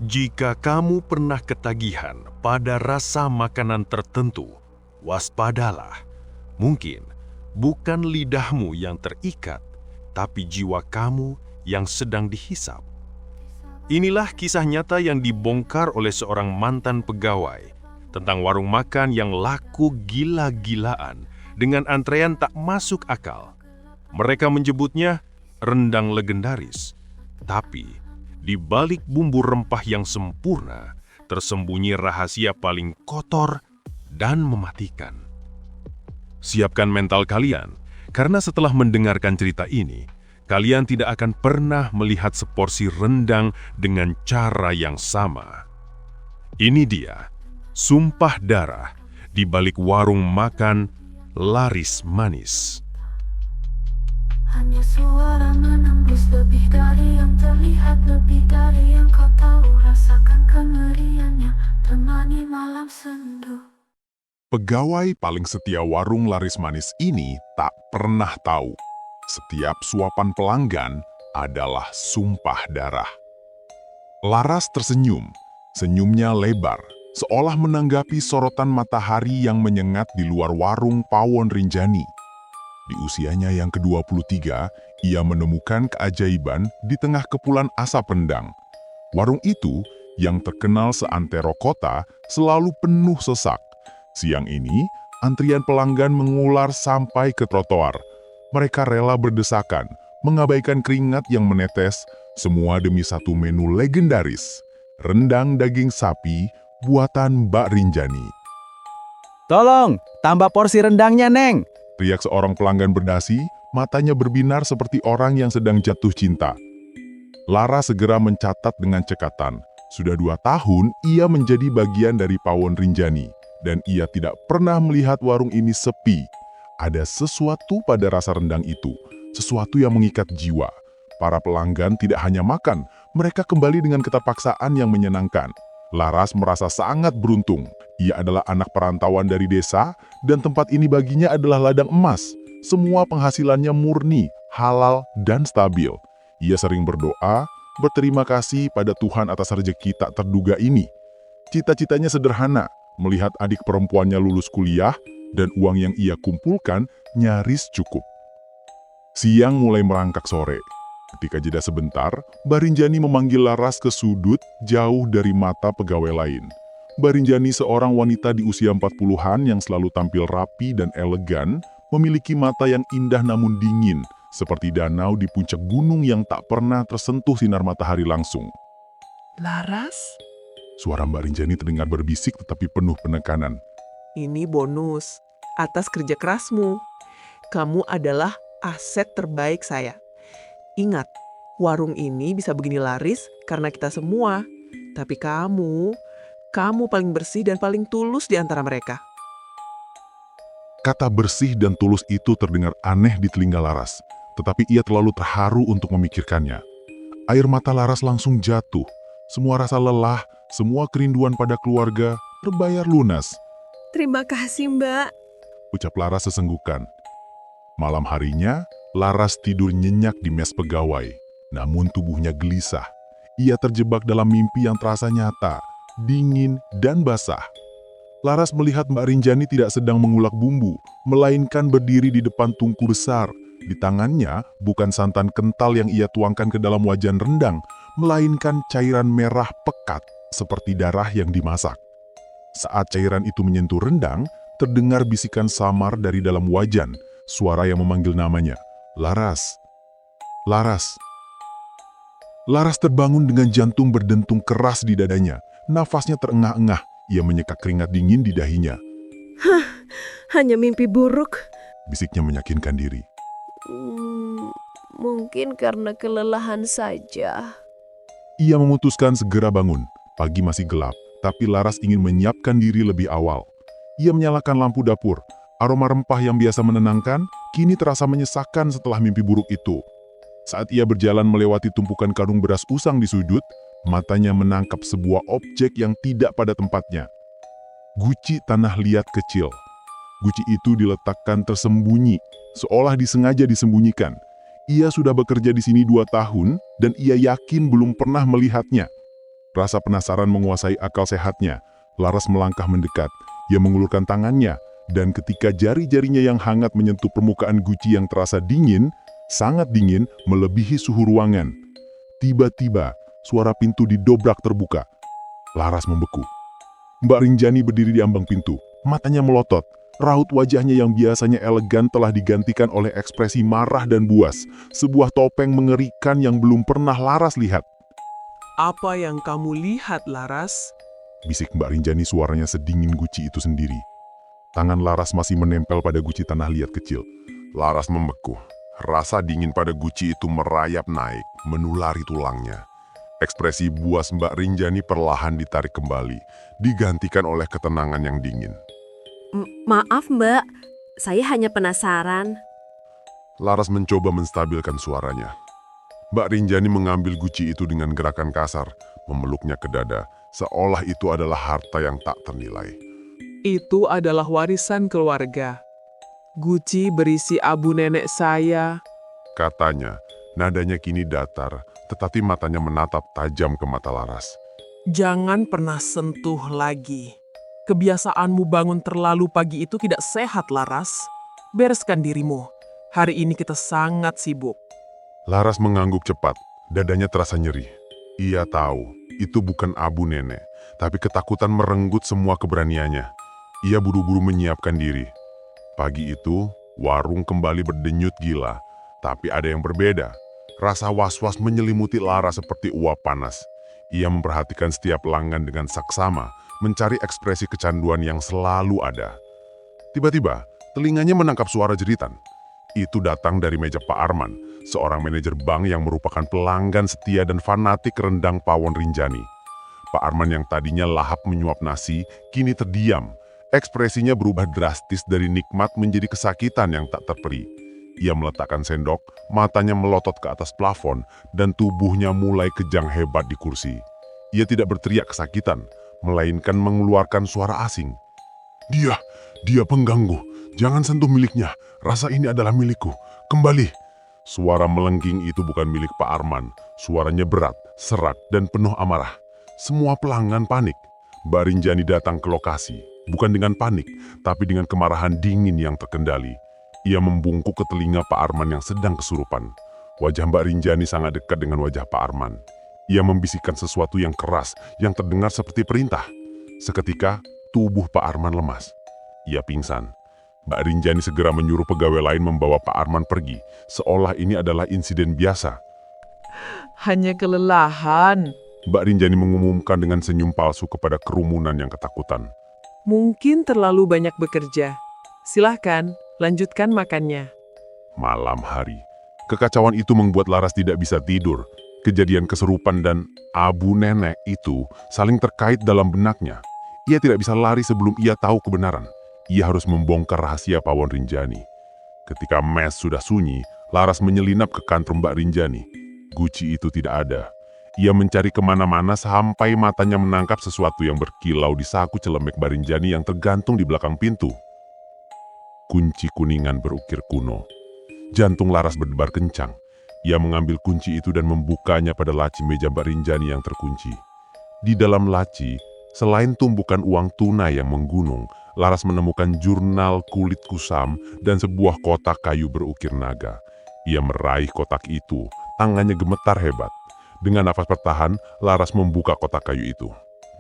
Jika kamu pernah ketagihan pada rasa makanan tertentu, waspadalah. Mungkin bukan lidahmu yang terikat, tapi jiwa kamu yang sedang dihisap. Inilah kisah nyata yang dibongkar oleh seorang mantan pegawai tentang warung makan yang laku gila-gilaan dengan antrean tak masuk akal. Mereka menyebutnya rendang legendaris, tapi di balik bumbu rempah yang sempurna, tersembunyi rahasia paling kotor dan mematikan. Siapkan mental kalian, karena setelah mendengarkan cerita ini, kalian tidak akan pernah melihat seporsi rendang dengan cara yang sama. Ini dia, sumpah darah di balik warung makan laris manis. Hanya suara menembus lebih dari yang terlihat, lebih dari yang kau tahu. Rasakan kengeriannya, temani malam sendu. Pegawai paling setia warung laris manis ini tak pernah tahu. Setiap suapan pelanggan adalah sumpah darah. Laras tersenyum, senyumnya lebar, seolah menanggapi sorotan matahari yang menyengat di luar warung Pawon Rinjani. Di usianya yang ke-23, ia menemukan keajaiban di tengah kepulan asap rendang. Warung itu, yang terkenal seantero kota, selalu penuh sesak. Siang ini, antrian pelanggan mengular sampai ke trotoar. Mereka rela berdesakan, mengabaikan keringat yang menetes, semua demi satu menu legendaris, rendang daging sapi buatan Mbak Rinjani. Tolong, tambah porsi rendangnya, Neng. Teriak seorang pelanggan berdasi, matanya berbinar seperti orang yang sedang jatuh cinta. Lara segera mencatat dengan cekatan. Sudah 2 tahun ia menjadi bagian dari Pawon Rinjani, dan ia tidak pernah melihat warung ini sepi. Ada sesuatu pada rasa rendang itu, sesuatu yang mengikat jiwa. Para pelanggan tidak hanya makan, mereka kembali dengan keterpaksaan yang menyenangkan. Laras merasa sangat beruntung. Ia adalah anak perantauan dari desa, dan tempat ini baginya adalah ladang emas. Semua penghasilannya murni, halal, dan stabil. Ia sering berdoa, berterima kasih pada Tuhan atas rezeki tak terduga ini. Cita-citanya sederhana, melihat adik perempuannya lulus kuliah, dan uang yang ia kumpulkan nyaris cukup. Siang mulai merangkak sore. Ketika jeda sebentar, Barinjani memanggil Laras ke sudut jauh dari mata pegawai lain. Barinjani seorang wanita di usia 40-an yang selalu tampil rapi dan elegan, memiliki mata yang indah namun dingin, seperti danau di puncak gunung yang tak pernah tersentuh sinar matahari langsung. Laras, Suara Mbak Rinjani terdengar berbisik tetapi penuh penekanan. ini bonus atas kerja kerasmu. Kamu adalah aset terbaik saya. Ingat, warung ini bisa begini laris karena kita semua. Tapi kamu paling bersih dan paling tulus di antara mereka. Kata bersih dan tulus itu terdengar aneh di telinga Laras, tetapi ia terlalu terharu untuk memikirkannya. Air mata Laras langsung jatuh. Semua rasa lelah, semua kerinduan pada keluarga terbayar lunas. Terima kasih, Mbak. Ucap Laras sesenggukan. Malam harinya, Laras tidur nyenyak di mes pegawai. Namun tubuhnya gelisah. Ia terjebak dalam mimpi yang terasa nyata, dingin dan basah. Laras melihat Mbak Rinjani tidak sedang mengulek bumbu, melainkan berdiri di depan tungku besar. Di tangannya bukan santan kental yang ia tuangkan ke dalam wajan rendang, melainkan cairan merah pekat seperti darah yang dimasak. Saat cairan itu menyentuh rendang, terdengar bisikan samar dari dalam wajan, suara yang memanggil namanya, "Laras, Laras." Laras terbangun dengan jantung berdentung keras di dadanya. Nafasnya terengah-engah, ia menyeka keringat dingin di dahinya. Hanya mimpi buruk. Bisiknya meyakinkan diri. Mungkin karena kelelahan saja. Ia memutuskan segera bangun. Pagi masih gelap, tapi Laras ingin menyiapkan diri lebih awal. Ia menyalakan lampu dapur. Aroma rempah yang biasa menenangkan, kini terasa menyesakkan setelah mimpi buruk itu. Saat ia berjalan melewati tumpukan karung beras usang di sudut, matanya menangkap sebuah objek yang tidak pada tempatnya. Guci tanah liat kecil. Guci itu diletakkan tersembunyi, seolah disengaja disembunyikan. Ia sudah bekerja di sini 2 tahun, dan ia yakin belum pernah melihatnya. Rasa penasaran menguasai akal sehatnya. Laras melangkah mendekat. Ia mengulurkan tangannya, dan ketika jari-jarinya yang hangat menyentuh permukaan guci yang terasa dingin, sangat dingin, melebihi suhu ruangan. Tiba-tiba, suara pintu didobrak terbuka. Laras membeku. Mbak Rinjani berdiri di ambang pintu, matanya melotot. Raut wajahnya yang biasanya elegan telah digantikan oleh ekspresi marah dan buas. Sebuah topeng mengerikan yang belum pernah Laras lihat. Apa yang kamu lihat, Laras? Bisik Mbak Rinjani, suaranya sedingin guci itu sendiri. Tangan Laras masih menempel pada guci tanah liat kecil. Laras membeku. Rasa dingin pada guci itu merayap naik, menulari tulangnya. Ekspresi buas Mbak Rinjani perlahan ditarik kembali, digantikan oleh ketenangan yang dingin. Maaf Mbak, saya hanya penasaran. Laras mencoba menstabilkan suaranya. Mbak Rinjani mengambil guci itu dengan gerakan kasar, memeluknya ke dada, seolah itu adalah harta yang tak ternilai. Itu adalah warisan keluarga. Guci berisi abu nenek saya. Katanya, nadanya kini datar, tetapi matanya menatap tajam ke mata Laras. Jangan pernah sentuh lagi. Kebiasaanmu bangun terlalu pagi itu tidak sehat, Laras. Bereskan dirimu. Hari ini kita sangat sibuk. Laras mengangguk cepat, dadanya terasa nyeri. Ia tahu, itu bukan abu nenek, tapi ketakutan merenggut semua keberaniannya. Ia buru-buru menyiapkan diri. Pagi itu, warung kembali berdenyut gila, tapi ada yang berbeda. Rasa was-was menyelimuti Laras seperti uap panas. Ia memperhatikan setiap pelanggan dengan saksama, mencari ekspresi kecanduan yang selalu ada. Tiba-tiba, telinganya menangkap suara jeritan. Itu datang dari meja Pak Arman, seorang manajer bank yang merupakan pelanggan setia dan fanatik rendang Pawon Rinjani. Pak Arman yang tadinya lahap menyuap nasi, kini terdiam. Ekspresinya berubah drastis dari nikmat menjadi kesakitan yang tak terperi. Ia meletakkan sendok, matanya melotot ke atas plafon, dan tubuhnya mulai kejang hebat di kursi. Ia tidak berteriak kesakitan, melainkan mengeluarkan suara asing. Dia pengganggu. Jangan sentuh miliknya. Rasa ini adalah milikku. Kembali. Suara melengking itu bukan milik Pak Arman. Suaranya berat, serak, dan penuh amarah. Semua pelanggan panik. Mbak Rinjani datang ke lokasi. Bukan dengan panik, tapi dengan kemarahan dingin yang terkendali. Ia membungkuk ke telinga Pak Arman yang sedang kesurupan. Wajah Mbak Rinjani sangat dekat dengan wajah Pak Arman. Ia membisikkan sesuatu yang keras, yang terdengar seperti perintah. Seketika, tubuh Pak Arman lemas. Ia pingsan. Mbak Rinjani segera menyuruh pegawai lain membawa Pak Arman pergi, seolah ini adalah insiden biasa. Hanya kelelahan. Mbak Rinjani mengumumkan dengan senyum palsu kepada kerumunan yang ketakutan. Mungkin terlalu banyak bekerja. Silahkan, lanjutkan makannya. Malam hari, kekacauan itu membuat Laras tidak bisa tidur. Kejadian keserupan dan abu nenek itu saling terkait dalam benaknya. Ia tidak bisa lari sebelum ia tahu kebenaran. Ia harus membongkar rahasia Pawon Rinjani. Ketika mes sudah sunyi, Laras menyelinap ke kantor Mbak Rinjani. Guci itu tidak ada. Ia mencari kemana-mana sampai matanya menangkap sesuatu yang berkilau di saku celemek Mbak Rinjani yang tergantung di belakang pintu. Kunci kuningan berukir kuno. Jantung Laras berdebar kencang. Ia mengambil kunci itu dan membukanya pada laci meja Mbak Rinjani yang terkunci. Di dalam laci, selain tumpukan uang tunai yang menggunung, Laras menemukan jurnal kulit kusam dan sebuah kotak kayu berukir naga. Ia meraih kotak itu, tangannya gemetar hebat. Dengan nafas tertahan, Laras membuka kotak kayu itu.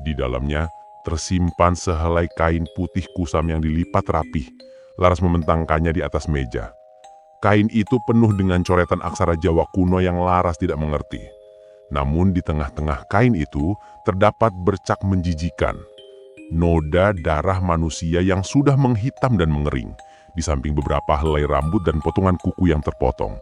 Di dalamnya, tersimpan sehelai kain putih kusam yang dilipat rapih. Laras membentangkannya di atas meja. Kain itu penuh dengan coretan aksara Jawa kuno yang Laras tidak mengerti. Namun di tengah-tengah kain itu terdapat bercak menjijikan. Noda darah manusia yang sudah menghitam dan mengering, di samping beberapa helai rambut dan potongan kuku yang terpotong.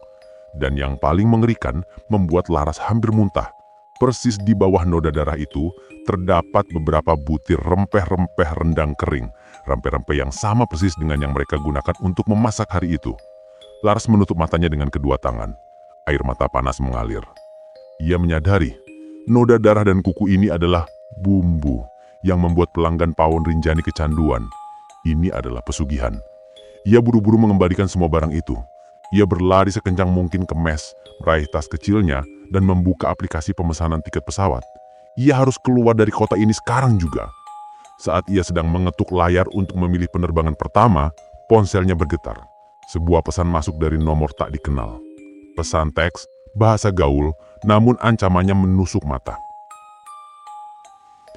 Dan yang paling mengerikan membuat Laras hampir muntah. Persis di bawah noda darah itu terdapat beberapa butir rempeh-rempeh rendang kering. Rempeh-rempeh yang sama persis dengan yang mereka gunakan untuk memasak hari itu. Laras menutup matanya dengan kedua tangan. Air mata panas mengalir. Ia menyadari, noda darah dan kuku ini adalah bumbu yang membuat pelanggan Pawon Rinjani kecanduan. Ini adalah pesugihan. Ia buru-buru mengembalikan semua barang itu. Ia berlari sekencang mungkin ke mes, meraih tas kecilnya, dan membuka aplikasi pemesanan tiket pesawat. Ia harus keluar dari kota ini sekarang juga. Saat ia sedang mengetuk layar untuk memilih penerbangan pertama, ponselnya bergetar. Sebuah pesan masuk dari nomor tak dikenal. Pesan teks, bahasa gaul, namun ancamannya menusuk mata.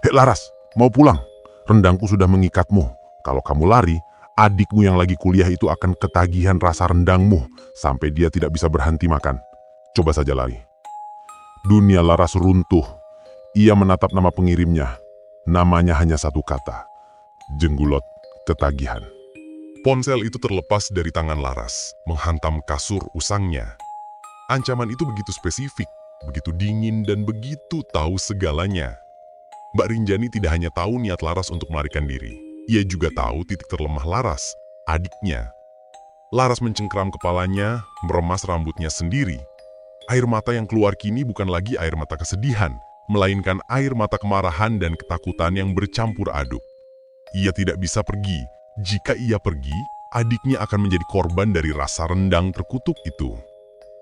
"Hei Laras, mau pulang? Rendangku sudah mengikatmu. Kalau kamu lari, adikmu yang lagi kuliah itu akan ketagihan rasa rendangmu sampai dia tidak bisa berhenti makan. Coba saja lari." Dunia Laras runtuh. Ia menatap nama pengirimnya. Namanya hanya satu kata. Jenggulot ketagihan. Ponsel itu terlepas dari tangan Laras, menghantam kasur usangnya. Ancaman itu begitu spesifik, begitu dingin dan begitu tahu segalanya. Mbak Rinjani tidak hanya tahu niat Laras untuk melarikan diri, ia juga tahu titik terlemah Laras, adiknya. Laras mencengkram kepalanya, meremas rambutnya sendiri. Air mata yang keluar kini bukan lagi air mata kesedihan, melainkan air mata kemarahan dan ketakutan yang bercampur aduk. Ia tidak bisa pergi. Jika ia pergi, adiknya akan menjadi korban dari rasa rendang terkutuk itu.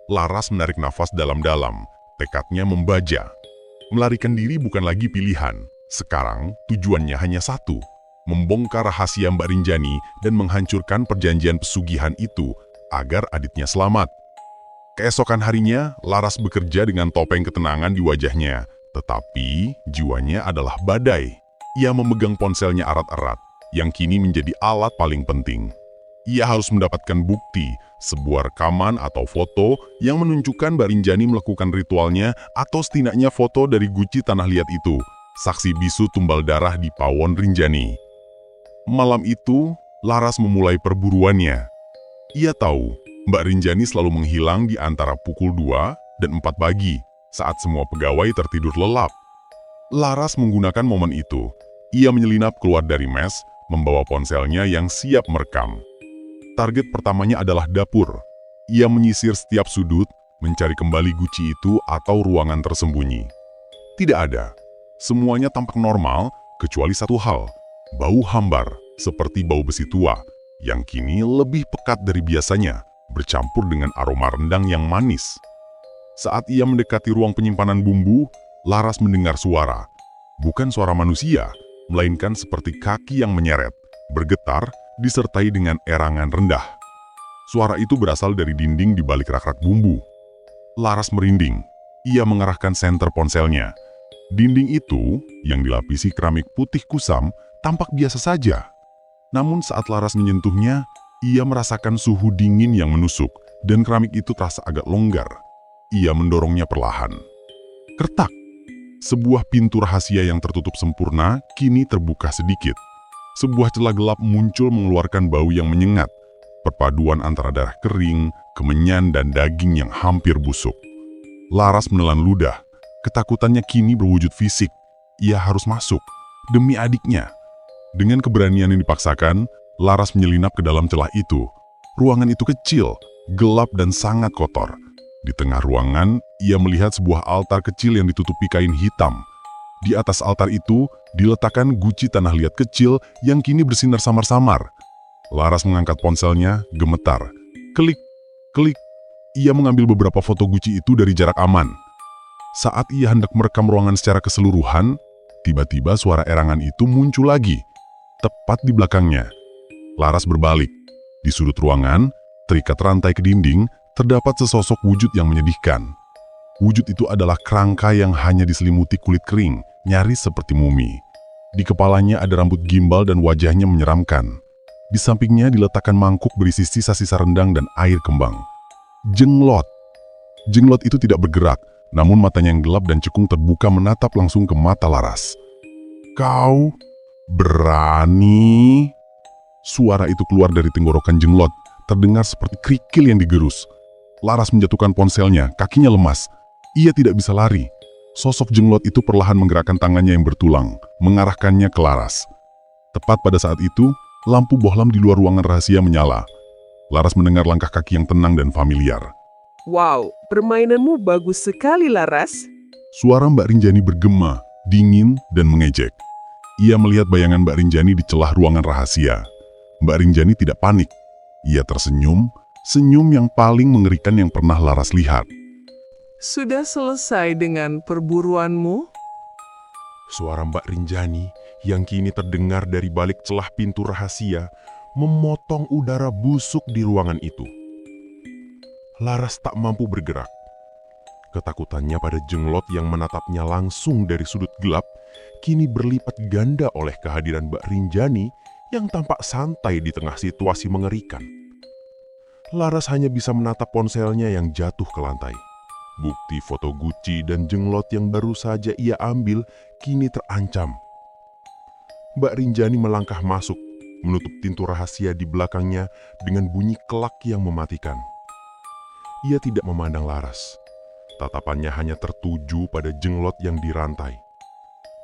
Laras menarik nafas dalam-dalam, tekadnya membaja. Melarikan diri bukan lagi pilihan. Sekarang, tujuannya hanya satu, membongkar rahasia Mbak Rinjani dan menghancurkan perjanjian pesugihan itu agar adiknya selamat. Keesokan harinya, Laras bekerja dengan topeng ketenangan di wajahnya. Tetapi, jiwanya adalah badai. Ia memegang ponselnya erat-erat, yang kini menjadi alat paling penting. Ia harus mendapatkan bukti, sebuah rekaman atau foto yang menunjukkan Mbak Rinjani melakukan ritualnya atau setidaknya foto dari guci tanah liat itu, saksi bisu tumbal darah di Pawon Rinjani. Malam itu, Laras memulai perburuannya. Ia tahu, Mbak Rinjani selalu menghilang di antara pukul 2 dan 4 pagi, saat semua pegawai tertidur lelap. Laras menggunakan momen itu. Ia menyelinap keluar dari mes, membawa ponselnya yang siap merekam. Target pertamanya adalah dapur. Ia menyisir setiap sudut, mencari kembali guci itu atau ruangan tersembunyi. Tidak ada. Semuanya tampak normal, kecuali satu hal. Bau hambar, seperti bau besi tua, yang kini lebih pekat dari biasanya, bercampur dengan aroma rendang yang manis. Saat ia mendekati ruang penyimpanan bumbu, Laras mendengar suara. Bukan suara manusia, melainkan seperti kaki yang menyeret, bergetar, disertai dengan erangan rendah. Suara itu berasal dari dinding di balik rak-rak bumbu. Laras merinding. Ia mengarahkan senter ponselnya. Dinding itu, yang dilapisi keramik putih kusam, tampak biasa saja. Namun saat Laras menyentuhnya, ia merasakan suhu dingin yang menusuk, dan keramik itu terasa agak longgar. Ia mendorongnya perlahan. Kertak! Sebuah pintu rahasia yang tertutup sempurna kini terbuka sedikit. Sebuah celah gelap muncul mengeluarkan bau yang menyengat. Perpaduan antara darah kering, kemenyan, dan daging yang hampir busuk. Laras menelan ludah. Ketakutannya kini berwujud fisik. Ia harus masuk. Demi adiknya. Dengan keberanian yang dipaksakan, Laras menyelinap ke dalam celah itu. Ruangan itu kecil, gelap, dan sangat kotor. Di tengah ruangan, ia melihat sebuah altar kecil yang ditutupi kain hitam. Di atas altar itu, diletakkan guci tanah liat kecil yang kini bersinar samar-samar. Laras mengangkat ponselnya, gemetar. Klik, klik. Ia mengambil beberapa foto guci itu dari jarak aman. Saat ia hendak merekam ruangan secara keseluruhan, tiba-tiba suara erangan itu muncul lagi. Tepat di belakangnya. Laras berbalik. Di sudut ruangan, terikat rantai ke dinding, terdapat sesosok wujud yang menyedihkan. Wujud itu adalah kerangka yang hanya diselimuti kulit kering, nyaris seperti mumi. Di kepalanya ada rambut gimbal dan wajahnya menyeramkan. Di sampingnya diletakkan mangkuk berisi sisa-sisa rendang dan air kembang. Jenglot. Jenglot itu tidak bergerak, namun matanya yang gelap dan cekung terbuka menatap langsung ke mata Laras. Kau berani? Suara itu keluar dari tenggorokan Jenglot, terdengar seperti kerikil yang digerus. Laras menjatuhkan ponselnya, kakinya lemas. Ia tidak bisa lari. Sosok Jenglot itu perlahan menggerakkan tangannya yang bertulang, mengarahkannya ke Laras. Tepat pada saat itu, lampu bohlam di luar ruangan rahasia menyala. Laras mendengar langkah kaki yang tenang dan familiar. Wow, permainanmu bagus sekali, Laras. Suara Mbak Rinjani bergema, dingin, dan mengejek. Ia melihat bayangan Mbak Rinjani di celah ruangan rahasia. Mbak Rinjani tidak panik. Ia tersenyum, senyum yang paling mengerikan yang pernah Laras lihat. Sudah selesai dengan perburuanmu? Suara Mbak Rinjani yang kini terdengar dari balik celah pintu rahasia memotong udara busuk di ruangan itu. Laras tak mampu bergerak. Ketakutannya pada jenglot yang menatapnya langsung dari sudut gelap kini berlipat ganda oleh kehadiran Mbak Rinjani yang tampak santai di tengah situasi mengerikan. Laras hanya bisa menatap ponselnya yang jatuh ke lantai. Bukti foto Gucci dan jenglot yang baru saja ia ambil kini terancam. Mbak Rinjani melangkah masuk, menutup pintu rahasia di belakangnya dengan bunyi kelak yang mematikan. Ia tidak memandang Laras. Tatapannya hanya tertuju pada jenglot yang dirantai.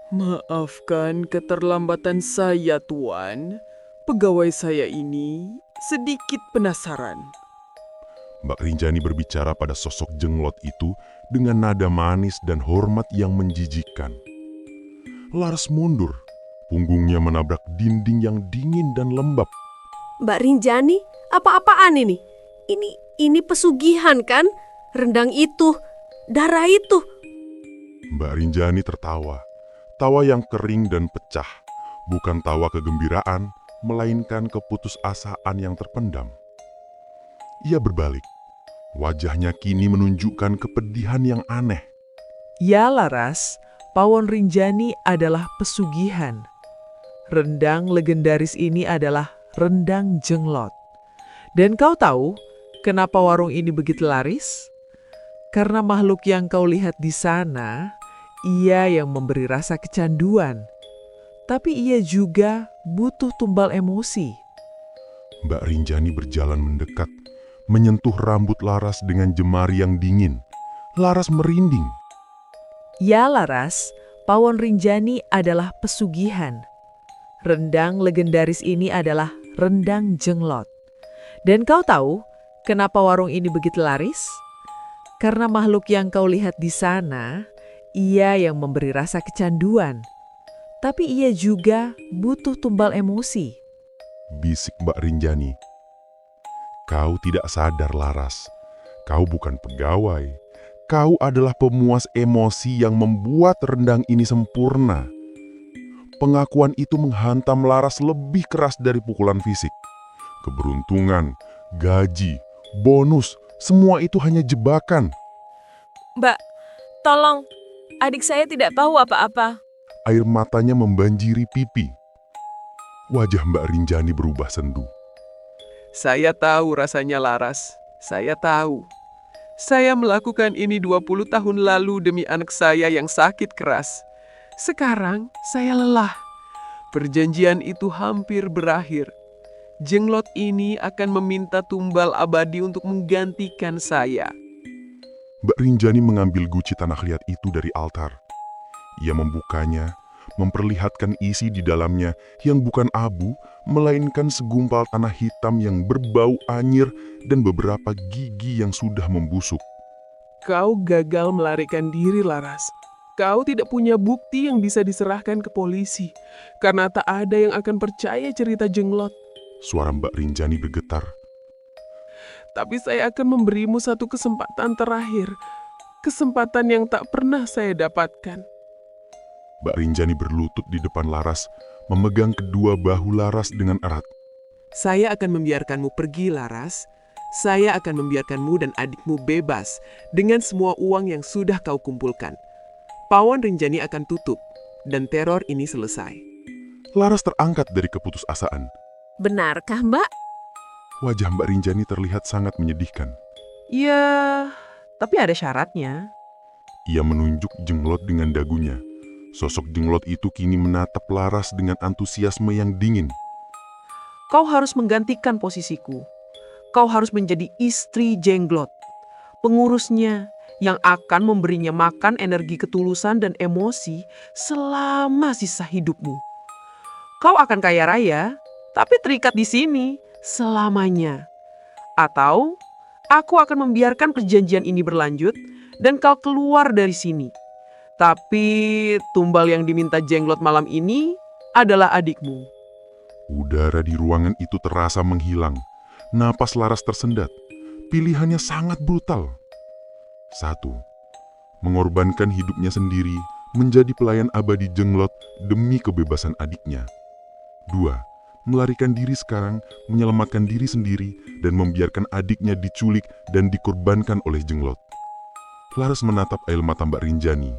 Maafkan keterlambatan saya, Tuan. Pegawai saya ini sedikit penasaran. Mbak Rinjani berbicara pada sosok jenglot itu dengan nada manis dan hormat yang menjijikkan. Laras mundur, punggungnya menabrak dinding yang dingin dan lembab. Mbak Rinjani, apa-apaan ini? Ini pesugihan kan? Rendang itu, darah itu. Mbak Rinjani tertawa. Tawa yang kering dan pecah. Bukan tawa kegembiraan, melainkan keputusasaan yang terpendam. Ia berbalik. Wajahnya kini menunjukkan kepedihan yang aneh. Ya Laras, Pawon Rinjani adalah pesugihan. Rendang legendaris ini adalah rendang jenglot. Dan kau tahu kenapa warung ini begitu laris? Karena makhluk yang kau lihat di sana, ia yang memberi rasa kecanduan. Tapi ia juga butuh tumbal emosi. Mbak Rinjani berjalan mendekat, menyentuh rambut Laras dengan jemari yang dingin. Laras merinding. Ya Laras, Pawon Rinjani adalah pesugihan. Rendang legendaris ini adalah rendang jenglot. Dan kau tahu kenapa warung ini begitu laris? Karena makhluk yang kau lihat di sana, ia yang memberi rasa kecanduan. Tapi ia juga butuh tumbal emosi. Bisik Mbak Rinjani. Kau tidak sadar, Laras. Kau bukan pegawai. Kau adalah pemuas emosi yang membuat rendang ini sempurna. Pengakuan itu menghantam Laras lebih keras dari pukulan fisik. Keberuntungan, gaji, bonus, semua itu hanya jebakan. Mbak, tolong. Adik saya tidak tahu apa-apa. Air matanya membanjiri pipi. Wajah Mbak Rinjani berubah sendu. Saya tahu rasanya Laras. Saya tahu. Saya melakukan ini 20 tahun lalu demi anak saya yang sakit keras. Sekarang saya lelah. Perjanjian itu hampir berakhir. Jenglot ini akan meminta tumbal abadi untuk menggantikan saya. Mbak Rinjani mengambil guci tanah liat itu dari altar. Ia membukanya, memperlihatkan isi di dalamnya yang bukan abu, melainkan segumpal tanah hitam yang berbau anyir dan beberapa gigi yang sudah membusuk. Kau gagal melarikan diri, Laras. Kau tidak punya bukti yang bisa diserahkan ke polisi, karena tak ada yang akan percaya cerita jenglot. Suara Mbak Rinjani bergetar. Tapi saya akan memberimu satu kesempatan terakhir. Kesempatan yang tak pernah saya dapatkan. Mbak Rinjani berlutut di depan Laras, memegang kedua bahu Laras dengan erat. Saya akan membiarkanmu pergi, Laras. Saya akan membiarkanmu dan adikmu bebas dengan semua uang yang sudah kau kumpulkan. Pawon Rinjani akan tutup, dan teror ini selesai. Laras terangkat dari keputusasaan. Benarkah, Mbak? Wajah Mbak Rinjani terlihat sangat menyedihkan. Ya, tapi ada syaratnya. Ia menunjuk jenglot dengan dagunya. Sosok jenglot itu kini menatap Laras dengan antusiasme yang dingin. Kau harus menggantikan posisiku. Kau harus menjadi istri jenglot, pengurusnya yang akan memberinya makan energi ketulusan dan emosi selama sisa hidupmu. Kau akan kaya raya, tapi terikat di sini selamanya. Atau aku akan membiarkan perjanjian ini berlanjut dan kau keluar dari sini. Tapi tumbal yang diminta jenglot malam ini adalah adikmu. Udara di ruangan itu terasa menghilang. Napas Laras tersendat. Pilihannya sangat brutal. 1. Mengorbankan hidupnya sendiri, menjadi pelayan abadi Jenglot demi kebebasan adiknya. 2. Melarikan diri sekarang, menyelamatkan diri sendiri, dan membiarkan adiknya diculik dan dikorbankan oleh Jenglot. Laras menatap air mata Mbak Rinjani,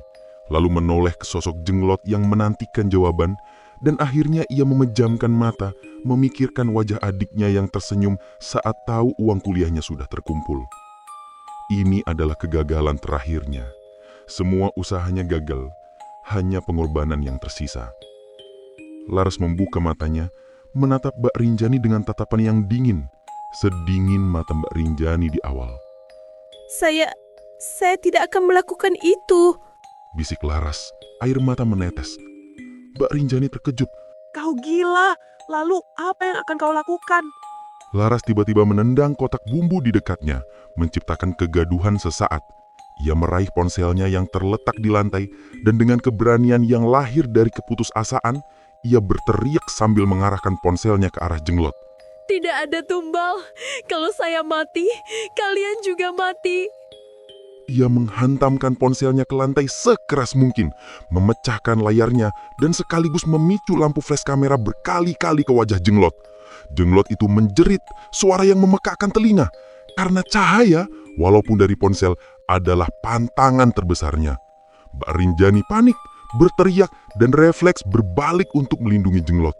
lalu menoleh ke sosok Jenglot yang menantikan jawaban, dan akhirnya ia memejamkan mata, memikirkan wajah adiknya yang tersenyum saat tahu uang kuliahnya sudah terkumpul. Ini adalah kegagalan terakhirnya. Semua usahanya gagal, hanya pengorbanan yang tersisa. Laras membuka matanya, menatap Mbak Rinjani dengan tatapan yang dingin, sedingin mata Mbak Rinjani di awal. Saya tidak akan melakukan itu. Bisik Laras, air mata menetes. Mbak Rinjani terkejut. Kau gila, lalu apa yang akan kau lakukan? Laras tiba-tiba menendang kotak bumbu di dekatnya, menciptakan kegaduhan sesaat. Ia meraih ponselnya yang terletak di lantai, dan dengan keberanian yang lahir dari keputusasaan, ia berteriak sambil mengarahkan ponselnya ke arah Jenglot. Tidak ada tumbal. Kalau saya mati, kalian juga mati. Ia menghantamkan ponselnya ke lantai sekeras mungkin, memecahkan layarnya, dan sekaligus memicu lampu flash kamera berkali-kali ke wajah Jenglot. Jenglot itu menjerit, suara yang memekakkan telinga, karena cahaya, walaupun dari ponsel, adalah pantangan terbesarnya. Mbak Rinjani panik, berteriak, dan refleks berbalik untuk melindungi Jenglot.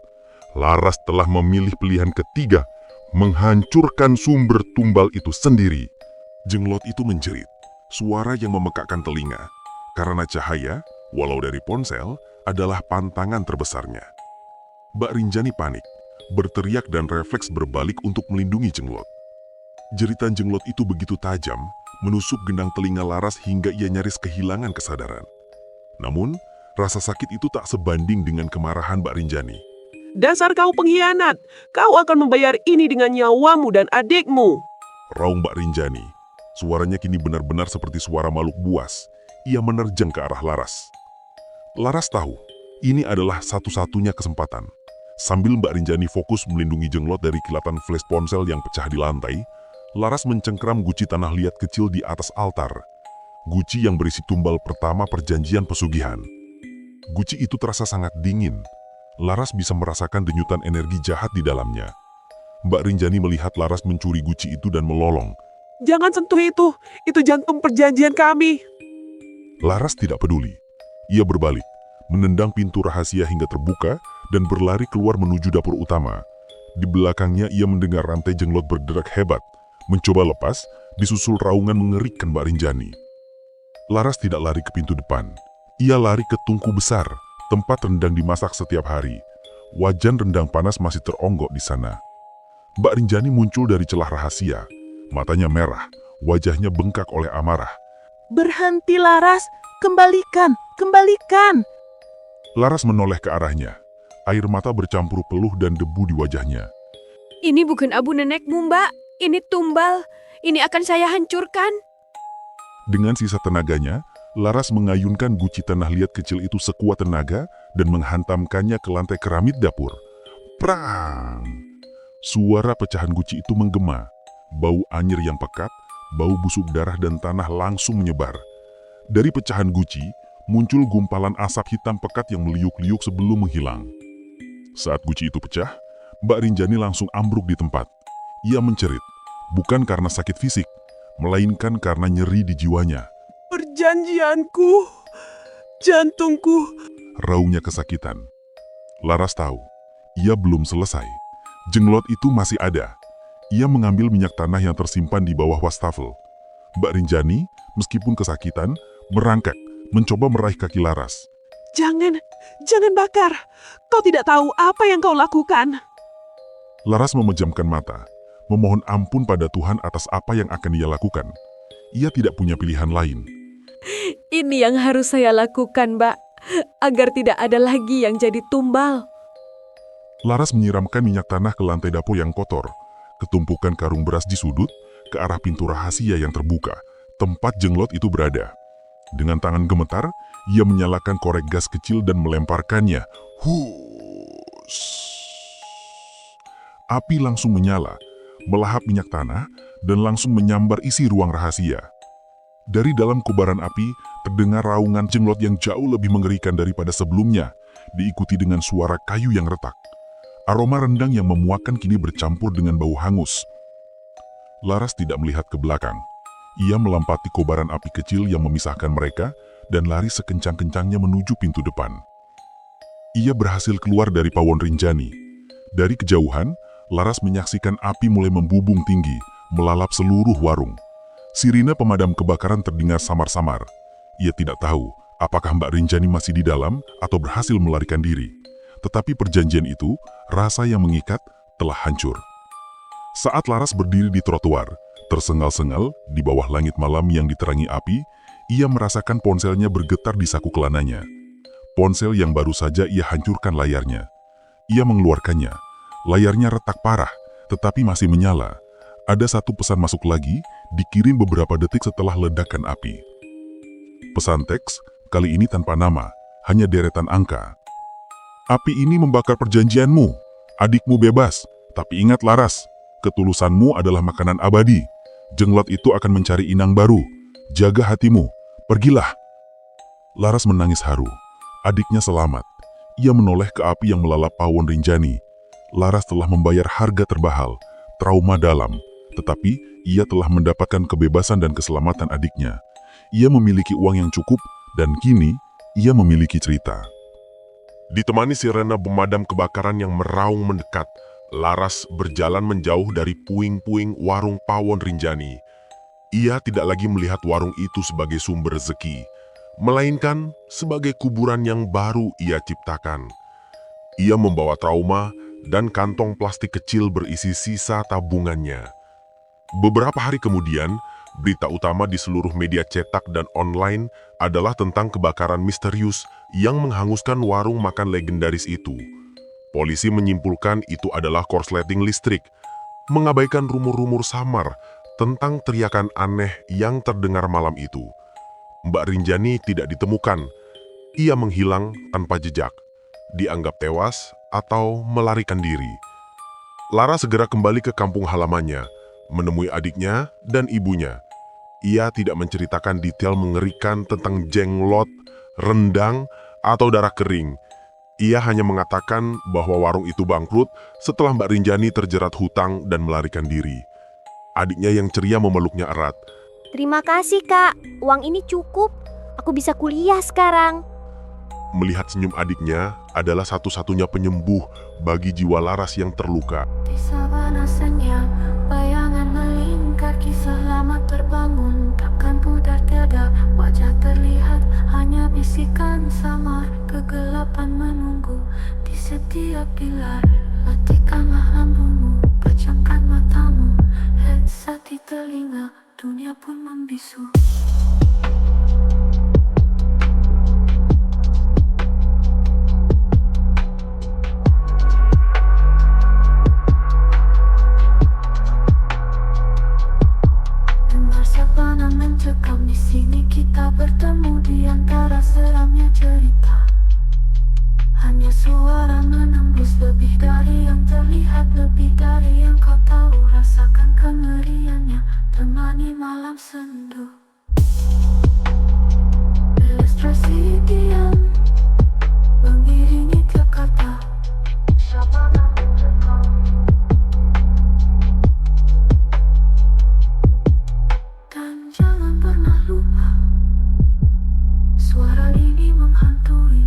Laras telah memilih pilihan ketiga, menghancurkan sumber tumbal itu sendiri. Jenglot itu menjerit, suara yang memekakkan telinga, karena cahaya, walau dari ponsel, adalah pantangan terbesarnya. Mbak Rinjani panik, berteriak dan refleks berbalik untuk melindungi Jenglot. Jeritan Jenglot itu begitu tajam, menusuk gendang telinga Laras hingga ia nyaris kehilangan kesadaran. Namun, rasa sakit itu tak sebanding dengan kemarahan Mbak Rinjani. Dasar kau pengkhianat, kau akan membayar ini dengan nyawamu dan adikmu. Raung Mbak Rinjani, suaranya kini benar-benar seperti suara makhluk buas. Ia menerjang ke arah Laras. Laras tahu, ini adalah satu-satunya kesempatan. Sambil Mbak Rinjani fokus melindungi Jenglot dari kilatan flash ponsel yang pecah di lantai, Laras mencengkram guci tanah liat kecil di atas altar. Guci yang berisi tumbal pertama perjanjian pesugihan. Guci itu terasa sangat dingin. Laras bisa merasakan denyutan energi jahat di dalamnya. Mbak Rinjani melihat Laras mencuri guci itu dan melolong. Jangan sentuh itu jantung perjanjian kami. Laras tidak peduli. Ia berbalik, menendang pintu rahasia hingga terbuka, dan berlari keluar menuju dapur utama. Di belakangnya ia mendengar rantai Jenglot berderak hebat, mencoba lepas, disusul raungan mengerikan Mbak Rinjani. Laras tidak lari ke pintu depan. Ia lari ke tungku besar, tempat rendang dimasak setiap hari. Wajan rendang panas masih teronggok di sana. Mbak Rinjani muncul dari celah rahasia. Matanya merah, wajahnya bengkak oleh amarah. Berhenti Laras, kembalikan. Laras menoleh ke arahnya. Air mata bercampur peluh dan debu di wajahnya. Ini bukan abu nenekmu, Mbak. Ini tumbal. Ini akan saya hancurkan. Dengan sisa tenaganya, Laras mengayunkan guci tanah liat kecil itu sekuat tenaga dan menghantamkannya ke lantai keramik dapur. Prang! Suara pecahan guci itu menggema. Bau anyir yang pekat, bau busuk darah dan tanah langsung menyebar. Dari pecahan guci, muncul gumpalan asap hitam pekat yang meliuk-liuk sebelum menghilang. Saat guci itu pecah, Mbak Rinjani langsung ambruk di tempat. Ia mencerit, bukan karena sakit fisik, melainkan karena nyeri di jiwanya. Perjanjianku, jantungku. Raungnya kesakitan. Laras tahu, ia belum selesai. Jenglot itu masih ada. Ia mengambil minyak tanah yang tersimpan di bawah wastafel. Mbak Rinjani, meskipun kesakitan, merangkak, mencoba meraih kaki Laras. Jangan bakar. Kau tidak tahu apa yang kau lakukan. Laras memejamkan mata, memohon ampun pada Tuhan atas apa yang akan ia lakukan. Ia tidak punya pilihan lain. Ini yang harus saya lakukan, Mbak. Agar tidak ada lagi yang jadi tumbal. Laras menyiramkan minyak tanah ke lantai dapur yang kotor, ketumpukan karung beras di sudut, ke arah pintu rahasia yang terbuka, tempat Jenglot itu berada. Dengan tangan gemetar, ia menyalakan korek gas kecil dan melemparkannya. Hus! Api langsung menyala, melahap minyak tanah, dan langsung menyambar isi ruang rahasia. Dari dalam kobaran api, terdengar raungan jenglot yang jauh lebih mengerikan daripada sebelumnya, diikuti dengan suara kayu yang retak. Aroma rendang yang memuakkan kini bercampur dengan bau hangus. Laras tidak melihat ke belakang. Ia melompati kobaran api kecil yang memisahkan mereka dan lari sekencang-kencangnya menuju pintu depan. Ia berhasil keluar dari pawon Rinjani. Dari kejauhan, Laras menyaksikan api mulai membubung tinggi, melalap seluruh warung. Sirine pemadam kebakaran terdengar samar-samar. Ia tidak tahu apakah Mbak Rinjani masih di dalam atau berhasil melarikan diri. Tetapi perjanjian itu, rasa yang mengikat, telah hancur. Saat Laras berdiri di trotoar, tersengal-sengal di bawah langit malam yang diterangi api, ia merasakan ponselnya bergetar di saku celananya. Ponsel yang baru saja ia hancurkan layarnya. Ia mengeluarkannya. Layarnya retak parah, tetapi masih menyala. Ada satu pesan masuk lagi, dikirim beberapa detik setelah ledakan api. Pesan teks, kali ini tanpa nama, hanya deretan angka. Api ini membakar perjanjianmu. Adikmu bebas, tapi ingat Laras, ketulusanmu adalah makanan abadi. Jenglot itu akan mencari inang baru. Jaga hatimu, pergilah. Laras menangis haru. Adiknya selamat. Ia menoleh ke api yang melalap pawon Rinjani. Laras telah membayar harga termahal, trauma dalam. Tetapi ia telah mendapatkan kebebasan dan keselamatan adiknya. Ia memiliki uang yang cukup dan kini ia memiliki cerita. Ditemani sirena pemadam kebakaran yang meraung mendekat, Laras berjalan menjauh dari puing-puing warung pawon Rinjani. Ia tidak lagi melihat warung itu sebagai sumber rezeki, melainkan sebagai kuburan yang baru ia ciptakan. Ia membawa trauma dan kantong plastik kecil berisi sisa tabungannya. Beberapa hari kemudian, berita utama di seluruh media cetak dan online adalah tentang kebakaran misterius yang menghanguskan warung makan legendaris itu. Polisi menyimpulkan itu adalah korsleting listrik, mengabaikan rumor-rumor samar tentang teriakan aneh yang terdengar malam itu. Mbak Rinjani tidak ditemukan. Ia menghilang tanpa jejak, dianggap tewas atau melarikan diri. Lara segera kembali ke kampung halamannya, menemui adiknya dan ibunya. Ia tidak menceritakan detail mengerikan tentang jenglot, rendang, atau darah kering. Ia hanya mengatakan bahwa warung itu bangkrut setelah Mbak Rinjani terjerat hutang dan melarikan diri. Adiknya yang ceria memeluknya erat. Terima kasih, Kak. Uang ini cukup. Aku bisa kuliah sekarang. Melihat senyum adiknya adalah satu-satunya penyembuh bagi jiwa Laras yang terluka. Di sabana senyap, bayangan melingkar, kisah lama terbangun, takkan pudar tiada wajah terlihat, hanya bisikan samar, kegelapan menunggu di setiap pilar. Matikanlah lampumu, pejamkan matamu, headset di telinga, dunia pun membisu. Mencekam di sini kita bertemu di antara seramnya cerita. Hanya suara menembus, lebih dari yang terlihat, lebih dari yang kau tahu. Rasakan kengeriannya, temani malam sendu. Ilustrasi diam mengiringi tiap kata. Sabana mencekam. Dan jangan pernah lupa, suara ini menghantui.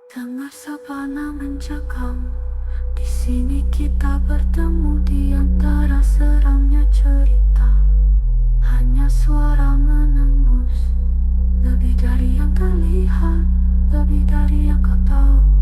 Dengar sabana mencekam, di sini kita bertemu di antara seramnya cerita. Hanya suara menembus, lebih dari yang terlihat, lebih dari yang kau tahu.